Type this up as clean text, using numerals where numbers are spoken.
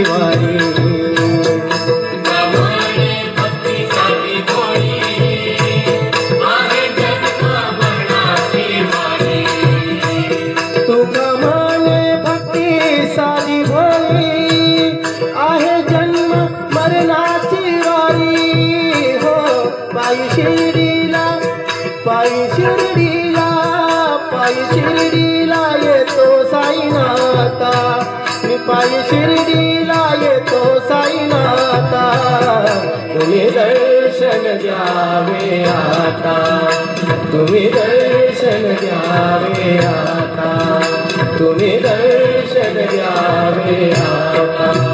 वारी तुका माने भक्ती साधी भोळी आहे जन्म मरणाची वारी हो पायी शिर्डीला येतो साईनाथा मी पायी शिर्डीला येतो साईनाथा तुम्ही दर्शन द्यावे आता तुम्ही दर्शन द्यावे आता तुम्ही दर्शन द्यावे आता